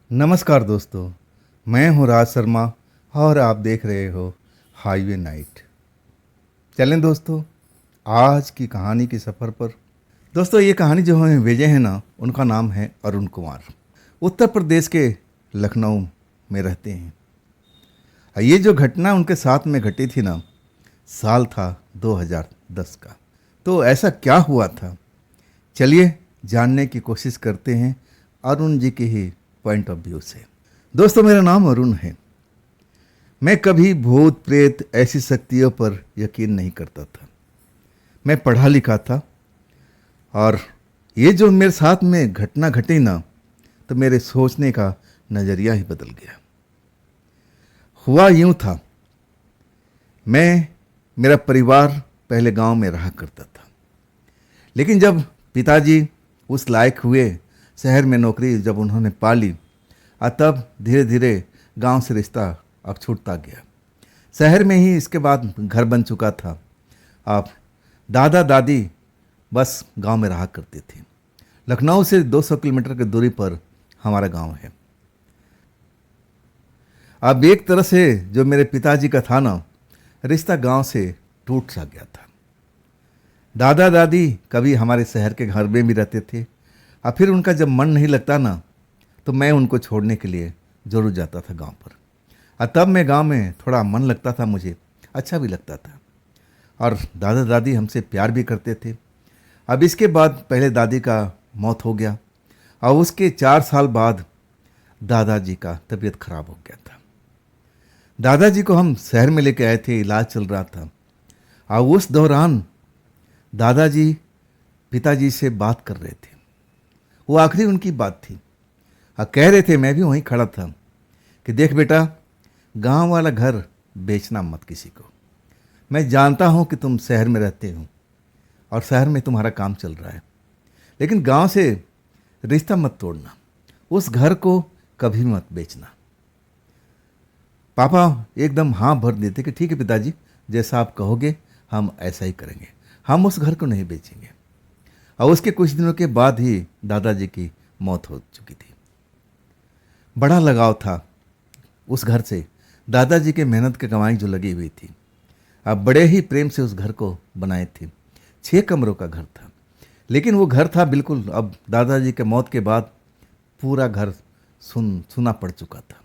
नमस्कार दोस्तों, मैं हूं राज शर्मा और आप देख रहे हो हाईवे नाइट। चलें दोस्तों, आज की कहानी के सफ़र पर। दोस्तों, ये कहानी जो हमें भेजे हैं ना, उनका नाम है अरुण कुमार। उत्तर प्रदेश के लखनऊ में रहते हैं। ये जो घटना उनके साथ में घटी थी ना, साल था 2010 का। तो ऐसा क्या हुआ था, चलिए जानने की कोशिश करते हैं अरुण जी के ही पॉइंट ऑफ व्यू से। दोस्तों, मेरा नाम अरुण है। मैं कभी भूत प्रेत ऐसी शक्तियों पर यकीन नहीं करता था। मैं पढ़ा लिखा था और ये जो मेरे साथ में घटना घटी ना, तो मेरे सोचने का नज़रिया ही बदल गया। हुआ यूँ था, मेरा परिवार पहले गांव में रहा करता था, लेकिन जब पिताजी उस लायक हुए, शहर में नौकरी जब उन्होंने पा ली, तब धीरे धीरे गांव से रिश्ता अब छूटता गया। शहर में ही इसके बाद घर बन चुका था। अब दादा दादी बस गांव में रहा करते थे। लखनऊ से 200 किलोमीटर की दूरी पर हमारा गांव है। अब एक तरह से जो मेरे पिताजी का था ना, रिश्ता गांव से टूट सा गया था। दादा दादी कभी हमारे शहर के घर में भी रहते थे, और फिर उनका जब मन नहीं लगता ना, तो मैं उनको छोड़ने के लिए ज़रूर जाता था गांव पर। और तब मैं गांव में थोड़ा मन लगता था, मुझे अच्छा भी लगता था, और दादा दादी हमसे प्यार भी करते थे। अब इसके बाद पहले दादी का मौत हो गया, और उसके 4 साल बाद दादाजी का तबीयत खराब हो गया था। दादाजी को हम शहर में लेके आए थे, इलाज चल रहा था। और उस दौरान दादाजी पिताजी से बात कर रहे थे। वो आखिरी उनकी बात थी। कह रहे थे, मैं भी वहीं खड़ा था, कि देख बेटा, गांव वाला घर बेचना मत किसी को। मैं जानता हूं कि तुम शहर में रहते हो और शहर में तुम्हारा काम चल रहा है, लेकिन गांव से रिश्ता मत तोड़ना। उस घर को कभी मत बेचना। पापा एकदम हाँ भर देते कि ठीक है पिताजी, जैसा आप कहोगे हम ऐसा ही करेंगे, हम उस घर को नहीं बेचेंगे। और उसके कुछ दिनों के बाद ही दादाजी की मौत हो चुकी थी। बड़ा लगाव था उस घर से, दादाजी के मेहनत की कमाई जो लगी हुई थी। अब बड़े ही प्रेम से उस घर को बनाए थे। 6 कमरों का घर था, लेकिन वो घर था बिल्कुल, अब दादाजी के मौत के बाद पूरा घर सुना पड़ चुका था।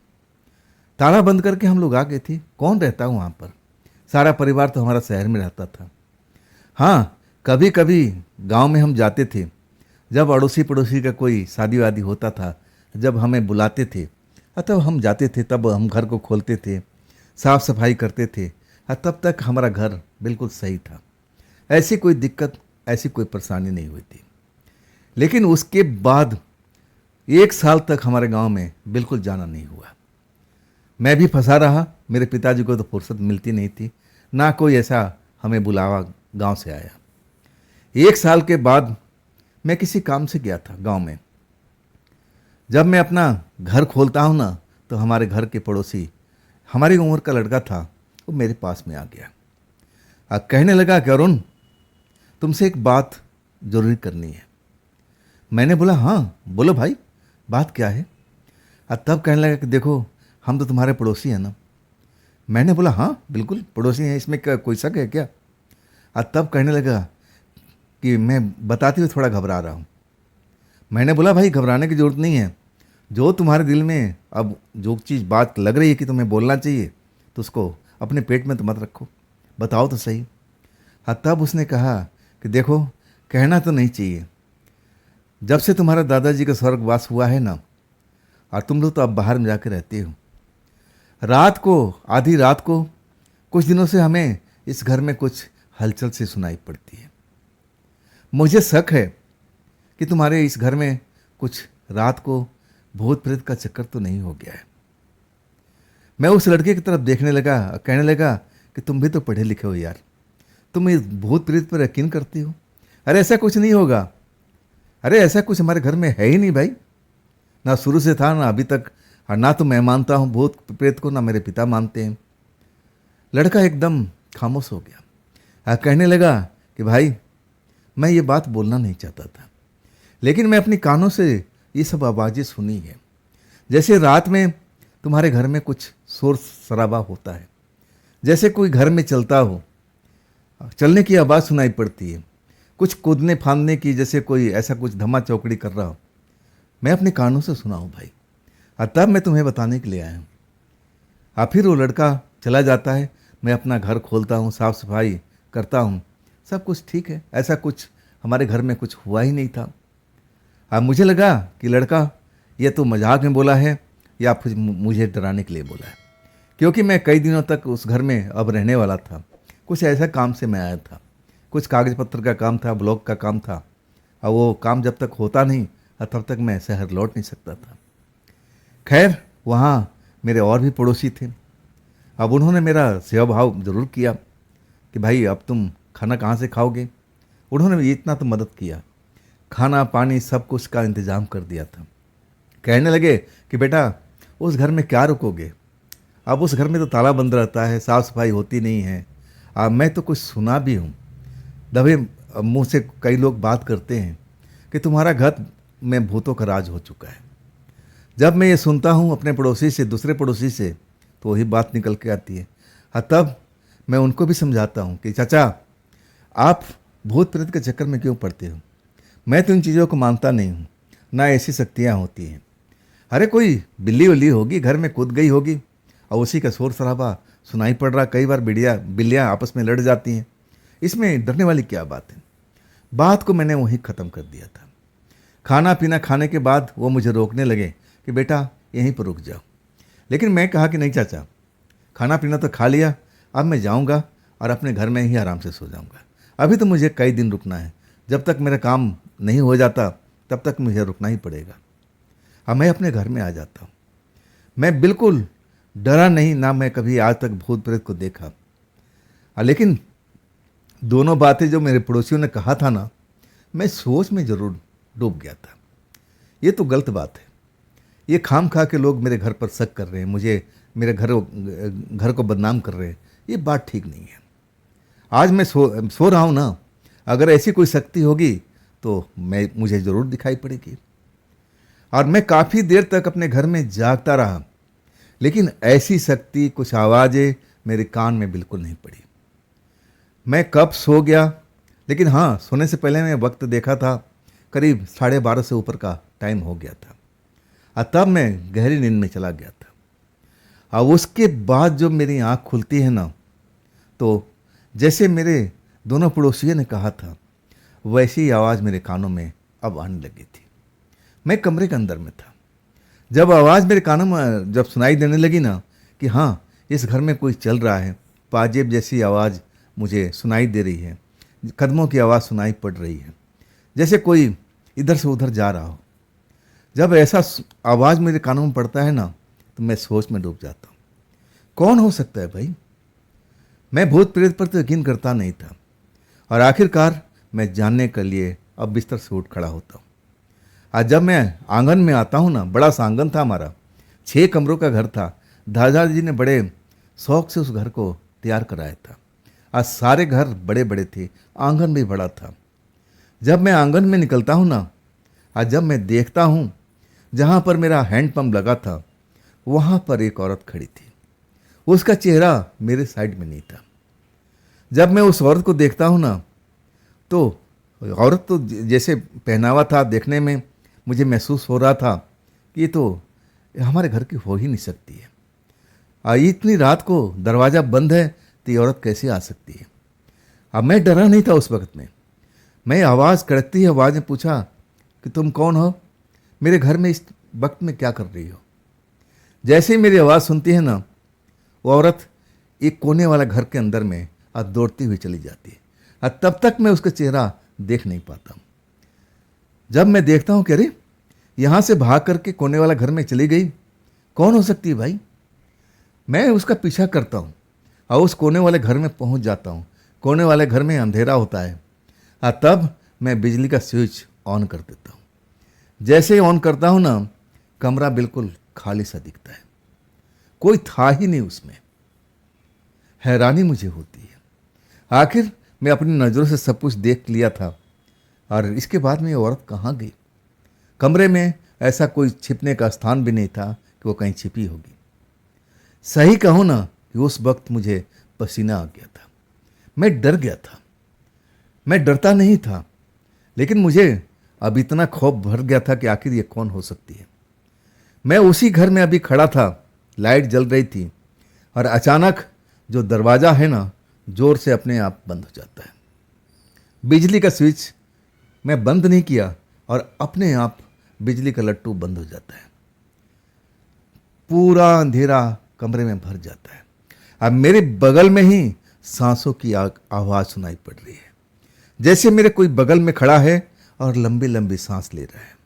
ताला बंद करके हम लोग आ गए थे। कौन रहता वहाँ पर, सारा परिवार तो हमारा शहर में रहता था। हाँ, कभी कभी गांव में हम जाते थे, जब अड़ोसी पड़ोसी का कोई शादी वादी होता था, जब हमें बुलाते थे, तब हम जाते थे। तब हम घर को खोलते थे, साफ़ सफाई करते थे, और तब तक हमारा घर बिल्कुल सही था। ऐसी कोई दिक्कत, ऐसी कोई परेशानी नहीं हुई थी। लेकिन उसके बाद 1 साल तक हमारे गांव में बिल्कुल जाना नहीं हुआ। मैं भी फंसा रहा। मेरे पिताजी को तो फुर्सत मिलती नहीं थी, ना कोई ऐसा हमें बुलावा गांव से आया। 1 साल के बाद मैं किसी काम से गया था गांव में। जब मैं अपना घर खोलता हूँ ना, तो हमारे घर के पड़ोसी, हमारी उम्र का लड़का था, वो मेरे पास में आ गया। कहने लगा कि अरुण, तुमसे एक बात ज़रूरी करनी है। मैंने बोला हाँ बोलो भाई, बात क्या है। तब कहने लगा कि देखो, हम तो तुम्हारे पड़ोसी हैं ना। मैंने बोला हाँ बिल्कुल पड़ोसी हैं, इसमें क्या कोई शक है क्या। तब कहने लगा कि मैं बताते हुए थोड़ा घबरा रहा हूँ। मैंने बोला भाई घबराने की ज़रूरत नहीं है, जो तुम्हारे दिल में अब जो चीज़ बात लग रही है कि तुम्हें बोलना चाहिए, तो उसको अपने पेट में तो मत रखो, बताओ तो सही। हाँ, तब उसने कहा कि देखो, कहना तो नहीं चाहिए, जब से तुम्हारा दादाजी का स्वर्गवास हुआ है ना, और तुम लोग तो अब बाहर में जाकर रहते हो, रात को, आधी रात को, कुछ दिनों से हमें इस घर में कुछ हलचल सी सुनाई पड़ती है। मुझे शक है कि तुम्हारे इस घर में कुछ रात को भूत प्रेत का चक्कर तो नहीं हो गया है। मैं उस लड़के की तरफ देखने लगा, कहने लगा कि तुम भी तो पढ़े लिखे हो यार, तुम इस भूत प्रेत पर यकीन करती हो। अरे ऐसा कुछ नहीं होगा, अरे ऐसा कुछ हमारे घर में है ही नहीं भाई, ना शुरू से था ना अभी तक, और ना तो मैं मानता हूँ भूत प्रेत को, ना मेरे पिता मानते हैं। लड़का एकदम खामोश हो गया। कहने लगा कि भाई, मैं ये बात बोलना नहीं चाहता था, लेकिन मैं अपनी कानों से ये सब आवाज़ें सुनी है। जैसे रात में तुम्हारे घर में कुछ शोर शराबा होता है, जैसे कोई घर में चलता हो, चलने की आवाज़ सुनाई पड़ती है, कुछ कूदने फांदने की, जैसे कोई ऐसा कुछ धमा चौकड़ी कर रहा हो, मैं अपने कानों से सुना हूँ भाई। और तब मैं तुम्हें बताने के लिए आया हूँ। और फिर वो लड़का चला जाता है, मैं अपना घर खोलता हूँ, साफ़ सफाई करता हूँ, सब कुछ ठीक है, ऐसा कुछ हमारे घर में कुछ हुआ ही नहीं था। अब मुझे लगा कि लड़का ये तो मजाक में बोला है या फिर मुझे डराने के लिए बोला है, क्योंकि मैं कई दिनों तक उस घर में अब रहने वाला था। कुछ ऐसा काम से मैं आया था, कुछ कागज पत्र का काम था, ब्लॉक का काम था, और वो काम जब तक होता नहीं तब तक मैं शहर लौट नहीं सकता था। खैर, वहाँ मेरे और भी पड़ोसी थे। अब उन्होंने मेरा सेवा भाव ज़रूर किया कि भाई अब तुम खाना कहाँ से खाओगे। उन्होंने इतना तो मदद किया, खाना पानी सब कुछ का इंतज़ाम कर दिया था। कहने लगे कि बेटा उस घर में क्या रुकोगे, अब उस घर में तो ताला बंद रहता है, साफ़ सफाई होती नहीं है। अब मैं तो कुछ सुना भी हूँ, दबे मुंह से कई लोग बात करते हैं कि तुम्हारा घर में भूतों का राज हो चुका है। जब मैं ये सुनता हूँ अपने पड़ोसी से, दूसरे पड़ोसी से, तो वही बात निकल के आती है। हाँ, तब मैं उनको भी समझाता हूँ कि चाचा आप भूत प्रेत के चक्कर में क्यों पड़ते हो, मैं तो इन चीज़ों को मानता नहीं हूँ, ना ऐसी शक्तियाँ होती हैं। अरे कोई बिल्ली उल्ली होगी, घर में कूद गई होगी और उसी का शोर शराबा सुनाई पड़ रहा। कई बार बिल्लियाँ आपस में लड़ जाती हैं, इसमें डरने वाली क्या बात है। बात को मैंने वहीं ख़त्म कर दिया था। खाना पीना खाने के बाद वो मुझे रोकने लगे कि बेटा यहीं पर रुक जाओ, लेकिन मैं कहा कि नहीं चाचा, खाना पीना तो खा लिया, अब मैं जाऊंगा और अपने घर में ही आराम से सो जाऊंगा। अभी तो मुझे कई दिन रुकना है, जब तक मेरा काम नहीं हो जाता तब तक मुझे रुकना ही पड़ेगा। अब मैं अपने घर में आ जाता हूँ। मैं बिल्कुल डरा नहीं, ना मैं कभी आज तक भूत प्रेत को देखा। लेकिन दोनों बातें जो मेरे पड़ोसियों ने कहा था ना, मैं सोच में ज़रूर डूब गया था। ये तो गलत बात है, ये खाम खा के लोग मेरे घर पर शक कर रहे हैं, मुझे मेरे घर को बदनाम कर रहे हैं, ये बात ठीक नहीं है। आज मैं सो रहा हूँ ना, अगर ऐसी कोई शक्ति होगी तो मुझे ज़रूर दिखाई पड़ेगी। और मैं काफ़ी देर तक अपने घर में जागता रहा, लेकिन ऐसी शक्ति, कुछ आवाज़ें मेरे कान में बिल्कुल नहीं पड़ी। मैं कब सो गया, लेकिन हाँ, सोने से पहले मैं वक्त देखा था, करीब 12:30 से ऊपर का टाइम हो गया था। और तब मैं गहरी नींद में चला गया था। और उसके बाद जब मेरी आँख खुलती है ना, तो जैसे मेरे दोनों पड़ोसियों ने कहा था, वैसी आवाज़ मेरे कानों में अब आने लगी थी। मैं कमरे के अंदर में था। जब आवाज़ मेरे कानों में जब सुनाई देने लगी ना कि हाँ, इस घर में कोई चल रहा है, पाजेब जैसी आवाज़ मुझे सुनाई दे रही है, कदमों की आवाज़ सुनाई पड़ रही है, जैसे कोई इधर से उधर जा रहा हो। जब ऐसा आवाज़ मेरे कानों में पड़ता है ना, तो मैं सोच में डूब जाता हूँ, कौन हो सकता है भाई। मैं भूत प्रेत पर तो यकीन करता नहीं था, और आखिरकार मैं जानने के लिए अब बिस्तर से उठ खड़ा होता हूँ। आज जब मैं आंगन में आता हूँ ना, बड़ा सा आंगन था हमारा, 6 कमरों का घर था। दादाजी ने बड़े शौक से उस घर को तैयार कराया था। आज सारे घर बड़े बड़े थे, आंगन भी बड़ा था। जब मैं आंगन में निकलता हूँ ना, आज जब मैं देखता हूँ जहाँ पर मेरा हैंडपम्प लगा था, वहाँ पर एक औरत खड़ी थी। उसका चेहरा मेरे साइड में नहीं था। जब मैं उस औरत को देखता हूँ ना, तो औरत तो जैसे पहनावा था, देखने में मुझे महसूस हो रहा था कि ये तो हमारे घर की हो ही नहीं सकती है। इतनी रात को दरवाज़ा बंद है तो ये औरत कैसे आ सकती है। अब मैं डरा नहीं था उस वक्त में। मैं आवाज़ कड़कती आवाज़ में पूछा कि तुम कौन हो, मेरे घर में इस वक्त में क्या कर रही हो। जैसे ही मेरी आवाज़ सुनती है ना, वो औरत एक कोने वाला घर के अंदर में अब दौड़ती हुई चली जाती है। और तब तक मैं उसका चेहरा देख नहीं पाता हूँ। जब मैं देखता हूँ कि अरे यहाँ से भाग करके कोने वाला घर में चली गई, कौन हो सकती है भाई। मैं उसका पीछा करता हूँ और उस कोने वाले घर में पहुँच जाता हूँ। कोने वाले घर में अंधेरा होता है, और तब मैं बिजली का स्विच ऑन कर देता हूँ। जैसे ही ऑन करता हूँ ना, कमरा बिल्कुल खाली सा दिखता है, कोई था ही नहीं उसमें। हैरानी मुझे होती है, आखिर मैं अपनी नज़रों से सब कुछ देख लिया था, और इसके बाद में ये औरत कहाँ गई। कमरे में ऐसा कोई छिपने का स्थान भी नहीं था कि वो कहीं छिपी होगी। सही कहूँ ना कि उस वक्त मुझे पसीना आ गया था। मैं डर गया था। मैं डरता नहीं था, लेकिन मुझे अब इतना खौफ भर गया था कि आखिर ये कौन हो सकती है। मैं उसी घर में अभी खड़ा था, लाइट जल रही थी और अचानक जो दरवाज़ा है ना, जोर से अपने आप बंद हो जाता है। बिजली का स्विच मैं बंद नहीं किया और अपने आप बिजली का लट्टू बंद हो जाता है। पूरा अंधेरा कमरे में भर जाता है। अब मेरे बगल में ही सांसों की आवाज़ सुनाई पड़ रही है, जैसे मेरे कोई बगल में खड़ा है और लंबी लंबी सांस ले रहा है।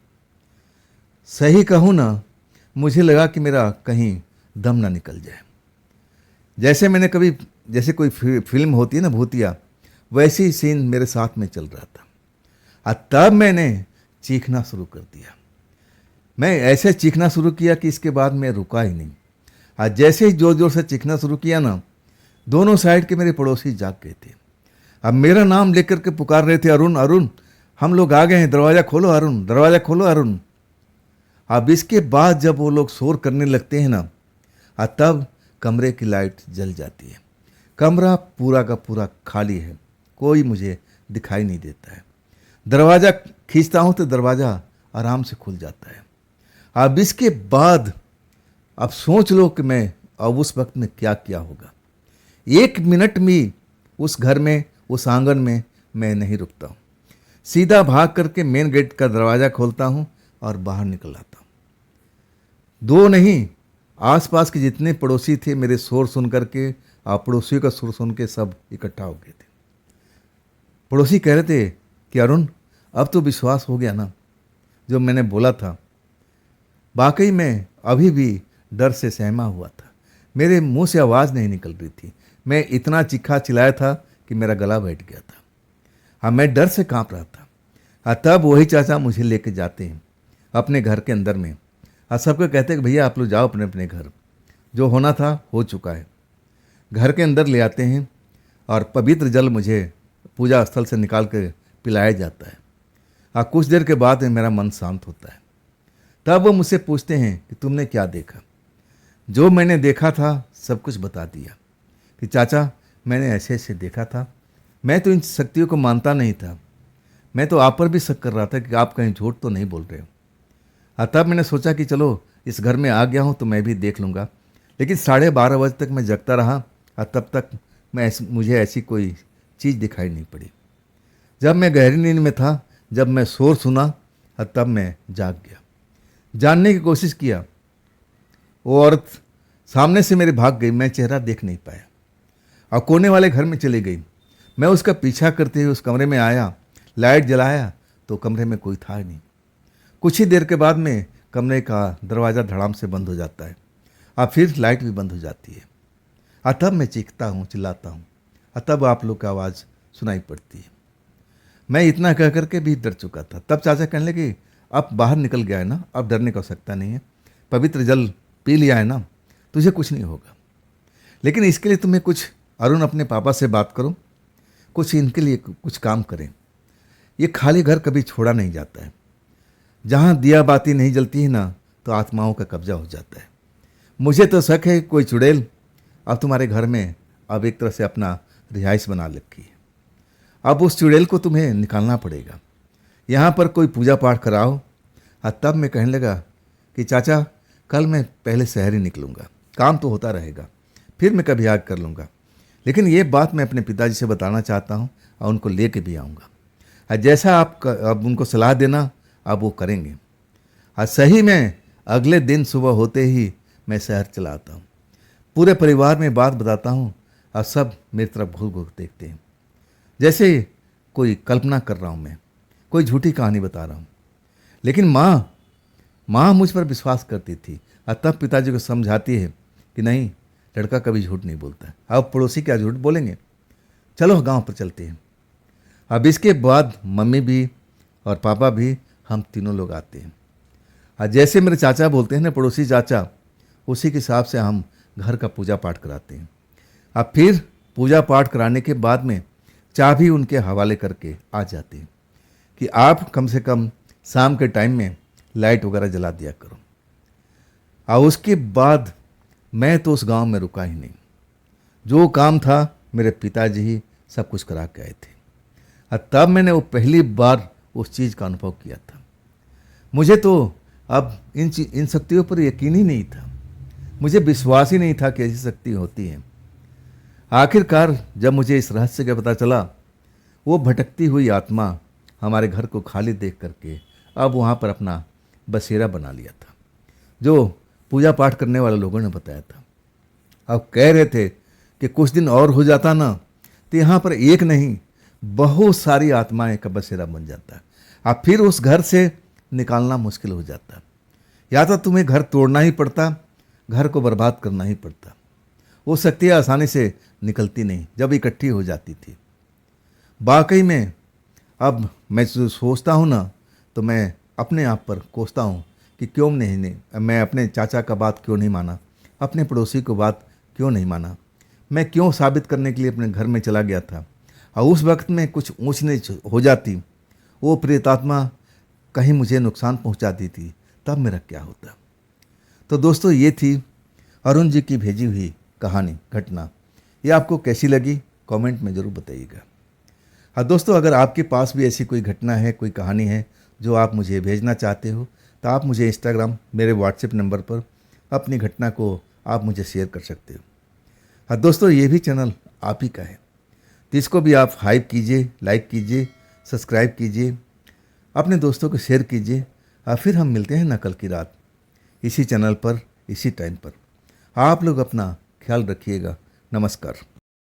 सही कहूँ ना, मुझे लगा कि मेरा कहीं दम ना निकल जाए। जैसे कोई फिल्म होती है ना भूतिया, वैसे ही सीन मेरे साथ में चल रहा था। और तब मैंने चीखना शुरू कर दिया। मैं ऐसे चीखना शुरू किया कि इसके बाद मैं रुका ही नहीं। और जैसे ही जोर जोर से चीखना शुरू किया ना, दोनों साइड के मेरे पड़ोसी जाग गए थे। अब मेरा नाम लेकर के पुकार रहे थे, अरुण अरुण, हम लोग आ गए हैं, दरवाज़ा खोलो अरुण, दरवाज़ा खोलो अरुण। अब इसके बाद जब वो लोग शोर करने लगते हैं ना, तब कमरे की लाइट जल जाती है। कमरा पूरा का पूरा खाली है, कोई मुझे दिखाई नहीं देता है। दरवाज़ा खींचता हूँ तो दरवाज़ा आराम से खुल जाता है। अब इसके बाद अब सोच लो कि मैं अब उस वक्त में क्या किया होगा। 1 मिनट में उस घर में, उस आंगन में मैं नहीं रुकता हूँ। सीधा भाग करके मेन गेट का दरवाज़ा खोलता हूँ और बाहर निकल आता हूँ। 2 नहीं, आसपास के जितने पड़ोसी थे मेरे शोर सुन करके, आप पड़ोसियों का शोर सुन के सब इकट्ठा हो गए थे। पड़ोसी कह रहे थे कि अरुण, अब तो विश्वास हो गया ना जो मैंने बोला था। वाकई में अभी भी डर से सहमा हुआ था। मेरे मुंह से आवाज़ नहीं निकल रही थी। मैं इतना चीखा चिल्लाया था कि मेरा गला बैठ गया था। हाँ, मैं डर से कांप रहा था। तब वही चाचा मुझे लेके जाते हैं अपने घर के अंदर में, और सबको कहते हैं कि भैया आप लोग जाओ अपने अपने घर, जो होना था हो चुका है। घर के अंदर ले आते हैं और पवित्र जल मुझे पूजा स्थल से निकाल कर पिलाया जाता है। कुछ देर के बाद मेरा मन शांत होता है। तब वो मुझसे पूछते हैं कि तुमने क्या देखा। जो मैंने देखा था सब कुछ बता दिया कि चाचा मैंने ऐसे ऐसे देखा था। मैं तो इन शक्तियों को मानता नहीं था। मैं तो आप पर भी शक कर रहा था कि आप कहीं झूठ तो नहीं बोल रहे हो। तब मैंने सोचा कि चलो इस घर में आ गया हूँ तो मैं भी देख लूँगा। लेकिन 12:30 बजे तक मैं जगता रहा और तब तक मुझे ऐसी कोई चीज़ दिखाई नहीं पड़ी। जब मैं गहरी नींद में था, जब मैं शोर सुना और तब मैं जाग गया। जानने की कोशिश किया, वो औरत सामने से मेरे भाग गई। मैं चेहरा देख नहीं पाया और कोने वाले घर में चली गई। मैं उसका पीछा करते हुए उस कमरे में आया, लाइट जलाया तो कमरे में कोई था ही नहीं। कुछ ही देर के बाद में कमरे का दरवाज़ा धड़ाम से बंद हो जाता है और फिर लाइट भी बंद हो जाती है। और तब मैं चीखता हूँ, चिल्लाता हूँ और तब आप लोग की आवाज़ सुनाई पड़ती है। मैं इतना कह करके भी डर चुका था। तब चाचा कहने लगे, अब बाहर निकल गया है ना, अब डरने की आवश्यकता नहीं है, पवित्र जल पी लिया है ना, तुझे कुछ नहीं होगा। लेकिन इसके लिए तुम्हें कुछ, अरुण अपने पापा से बात करो, कुछ इनके लिए कुछ काम करें। ये खाली घर कभी छोड़ा नहीं जाता है। जहाँ दिया बाती नहीं जलती है ना, तो आत्माओं का कब्जा हो जाता है। मुझे तो शक है कोई चुड़ैल अब तुम्हारे घर में अब एक तरह से अपना रिहाइश बना रखी है। अब उस चुड़ैल को तुम्हें निकालना पड़ेगा। यहाँ पर कोई पूजा पाठ कराओ। और तब मैं कहने लगा कि चाचा कल मैं पहले शहर ही निकलूँगा, काम तो होता रहेगा, फिर मैं कभी आग कर लूँगा। लेकिन ये बात मैं अपने पिताजी से बताना चाहता हूँ और उनको ले भी आऊँगा। और जैसा आप अब उनको सलाह देना, अब वो करेंगे। और सही में अगले दिन सुबह होते ही मैं शहर चला आता हूँ। पूरे परिवार में बात बताता हूँ और सब मेरी तरफ घूर घूर देखते हैं, जैसे कोई कल्पना कर रहा हूँ, मैं कोई झूठी कहानी बता रहा हूँ। लेकिन माँ मुझ पर विश्वास करती थी और तब पिताजी को समझाती है कि नहीं, लड़का कभी झूठ नहीं बोलता है। अब पड़ोसी क्या झूठ बोलेंगे, चलो गांव पर चलते हैं। अब इसके बाद मम्मी भी और पापा भी, हम तीनों लोग आते हैं। और जैसे मेरे चाचा बोलते हैं ना, पड़ोसी चाचा, उसी के हिसाब से हम घर का पूजा पाठ कराते हैं। अब फिर पूजा पाठ कराने के बाद में चाबी उनके हवाले करके आ जाते हैं कि आप कम से कम शाम के टाइम में लाइट वगैरह जला दिया करो। और उसके बाद मैं तो उस गांव में रुका ही नहीं। जो काम था मेरे पिताजी ही सब कुछ करा के आए थे, और तब मैंने वो पहली बार उस चीज़ का अनुभव किया था। मुझे तो अब इन शक्तियों पर यकीन ही नहीं था, मुझे विश्वास ही नहीं था कि ऐसी शक्ति होती है। आखिरकार जब मुझे इस रहस्य का पता चला, वो भटकती हुई आत्मा हमारे घर को खाली देख करके अब वहाँ पर अपना बसेरा बना लिया था, जो पूजा पाठ करने वाले लोगों ने बताया था। अब कह रहे थे कि कुछ दिन और हो जाता ना, तो यहाँ पर एक नहीं बहुत सारी आत्माएं का बसेरा बन जाता। अब फिर उस घर से निकालना मुश्किल हो जाता, या तो तुम्हें घर तोड़ना ही पड़ता, घर को बर्बाद करना ही पड़ता। वो शक्तियाँ आसानी से निकलती नहीं जब इकट्ठी हो जाती थी। वाकई में अब मैं जो सोचता हूँ ना, तो मैं अपने आप पर कोसता हूँ कि क्यों नहीं मैं अपने चाचा का बात क्यों नहीं माना, अपने पड़ोसी को बात क्यों नहीं माना। मैं क्यों साबित करने के लिए अपने घर में चला गया था, और उस वक्त में कुछ ऊंच नीच हो जाती, वो प्रेतात्मा कहीं मुझे नुकसान पहुंचाती थी, तब मेरा क्या होता। तो दोस्तों, ये थी अरुण जी की भेजी हुई कहानी, घटना। ये आपको कैसी लगी कमेंट में ज़रूर बताइएगा। हाँ दोस्तों, अगर आपके पास भी ऐसी कोई घटना है, कोई कहानी है जो आप मुझे भेजना चाहते हो, तो आप मुझे इंस्टाग्राम मेरे व्हाट्सएप नंबर पर अपनी घटना को आप मुझे शेयर कर सकते हो। हाँ दोस्तों, ये भी चैनल आप ही का है, तो इसको भी आप हाइप कीजिए, लाइक कीजिए, सब्सक्राइब कीजिए, अपने दोस्तों को शेयर कीजिए। और फिर हम मिलते हैं ना कल की रात इसी चैनल पर, इसी टाइम पर। आप लोग अपना ख्याल रखिएगा। नमस्कार।